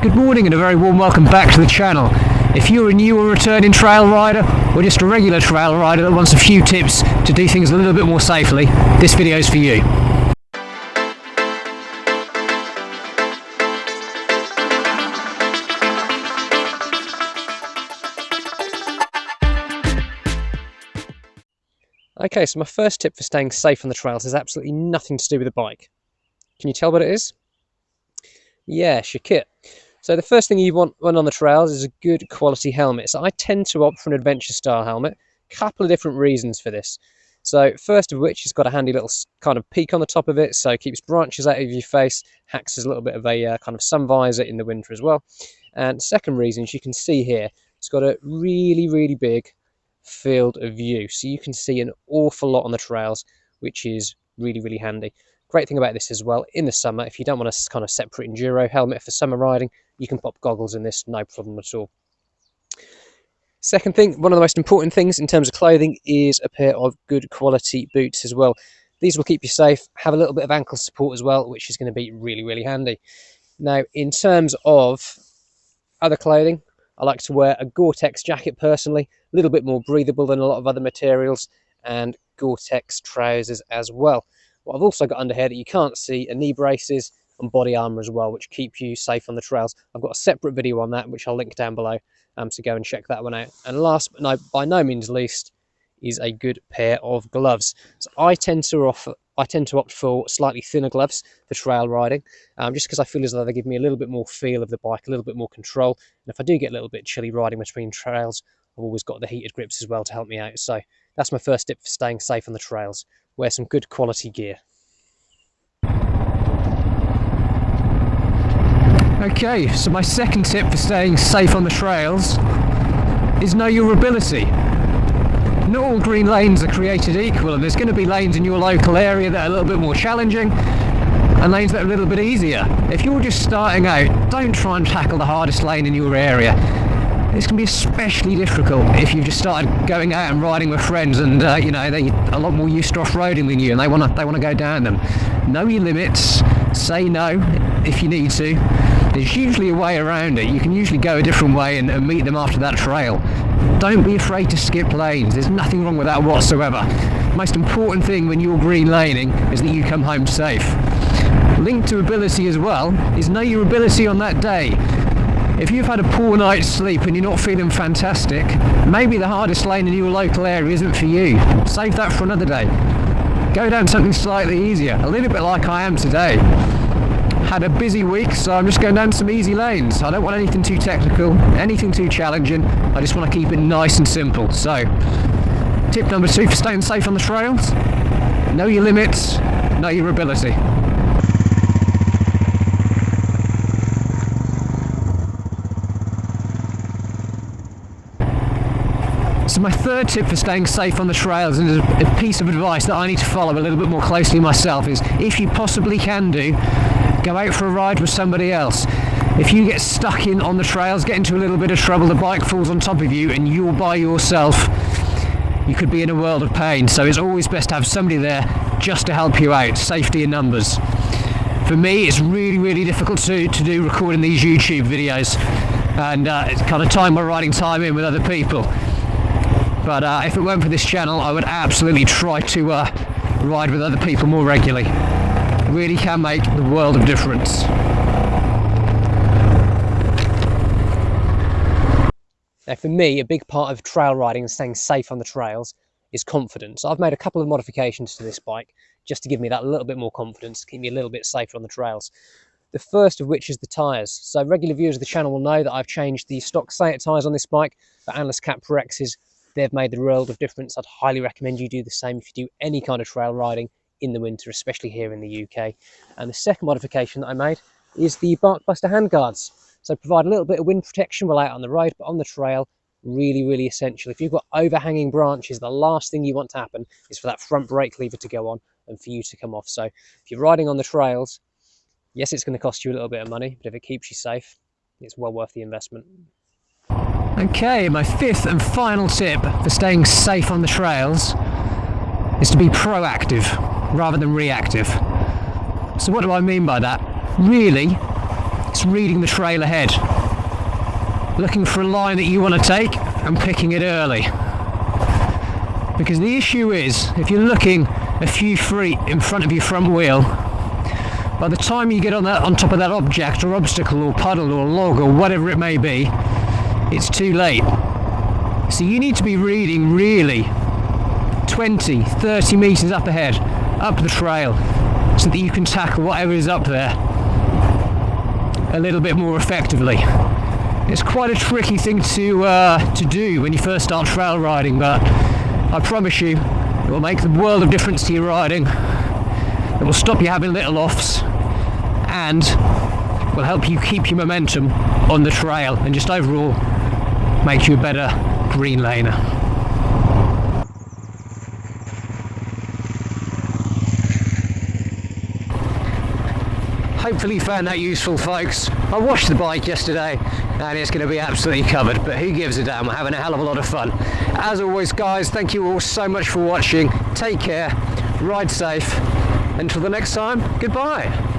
Good morning and a very warm welcome back to the channel. If you're a new or returning trail rider or just a regular trail rider that wants a few tips to do things a little bit more safely, this video is for you. Okay, so my first tip for staying safe on the trails has absolutely nothing to do with the bike. Can you tell what it is? Yes, your kit. So the first thing you want when on the trails is a good quality helmet. So I tend to opt for an adventure style helmet. A couple of different reasons for this. So first of which, it's got a handy little kind of peak on the top of it, so it keeps branches out of your face, acts as a little bit of a kind of sun visor in the winter as well. And second reason, as you can see here, it's got a really big field of view, so you can see an awful lot on the trails, which is really handy. Great thing about this as well, in the summer, if you don't want a kind of separate enduro helmet for summer riding, you can pop goggles in this, no problem at all. Second thing, one of the most important things in terms of clothing is a pair of good quality boots as well. These will keep you safe, have a little bit of ankle support as well, which is going to be really handy. Now, in terms of other clothing, I like to wear a Gore-Tex jacket personally, a little bit more breathable than a lot of other materials, and Gore-Tex trousers as well. What I've also got under here that you can't see are knee braces and body armour as well, which keep you safe on the trails. I've got a separate video on that, which I'll link down below, so go and check that one out. And last but by no means least is a good pair of gloves. So I tend to opt for slightly thinner gloves for trail riding, just because I feel as though they give me a little bit more feel of the bike, a little bit more control. And if I do get a little bit chilly riding between trails, I've always got the heated grips as well to help me out. So that's my first tip for staying safe on the trails. Wear some good quality gear. Okay, so my second tip for staying safe on the trails is know your ability. Not all green lanes are created equal, and there's going to be lanes in your local area that are a little bit more challenging and lanes that are a little bit easier. If you're just starting out, don't try and tackle the hardest lane in your area. It's going to be especially difficult if you've just started going out and riding with friends and they're a lot more used to off-roading than you and they want to go down them. Know your limits, say no if you need to. There's usually a way around it. You can usually go a different way and meet them after that trail. Don't be afraid to skip lanes. There's nothing wrong with that whatsoever. The most important thing when you're green laning is that you come home safe. Linked to ability as well is know your ability on that day. If you've had a poor night's sleep and you're not feeling fantastic, maybe the hardest lane in your local area isn't for you. Save that for another day. Go down something slightly easier, a little bit like I am today. Had a busy week, so I'm just going down some easy lanes. I don't want anything too technical, anything too challenging. I just want to keep it nice and simple. So, tip number 2 for staying safe on the trails: know your limits, know your ability. So my third tip for staying safe on the trails, and a piece of advice that I need to follow a little bit more closely myself, is if you possibly can do, go out for a ride with somebody else. If you get stuck in on the trails, get into a little bit of trouble, the bike falls on top of you and you're by yourself, you could be in a world of pain. So it's always best to have somebody there just to help you out. Safety in numbers. For me, it's really difficult to do recording these YouTube videos and it's kind of time my riding time in with other people. But if it weren't for this channel, I would absolutely try to ride with other people more regularly. It really can make the world of difference. Now for me, a big part of trail riding and staying safe on the trails is confidence. I've made a couple of modifications to this bike just to give me that little bit more confidence, to keep me a little bit safer on the trails. The first of which is the tyres. So regular viewers of the channel will know that I've changed the stock Seat tyres on this bike for Analyst Cap Pro X's. They've made the world of difference. I'd highly recommend you do the same if you do any kind of trail riding in the winter, especially here in the UK. And the second modification that I made is the Barkbuster handguards. So provide a little bit of wind protection while out on the road, but on the trail, really essential. If you've got overhanging branches, the last thing you want to happen is for that front brake lever to go on and for you to come off. So if you're riding on the trails, yes, it's going to cost you a little bit of money, but if it keeps you safe, it's well worth the investment. Okay, my fifth and final tip for staying safe on the trails is to be proactive rather than reactive. So what do I mean by that? Really, it's reading the trail ahead, looking for a line that you want to take and picking it early. Because the issue is, if you're looking a few feet in front of your front wheel, by the time you get on top of that object or obstacle or puddle or log or whatever it may be, it's too late. So you need to be reading really 20, 30 metres up ahead, up the trail, so that you can tackle whatever is up there a little bit more effectively. It's quite a tricky thing to do when you first start trail riding, but I promise you it will make the world of difference to your riding. It will stop you having little offs and will help you keep your momentum on the trail and just overall make you a better green laner. Hopefully you found that useful, folks. I washed the bike yesterday and it's going to be absolutely covered, but who gives a damn? We're having a hell of a lot of fun. As always, guys, thank you all so much for watching. Take care, ride safe. Until the next time, goodbye.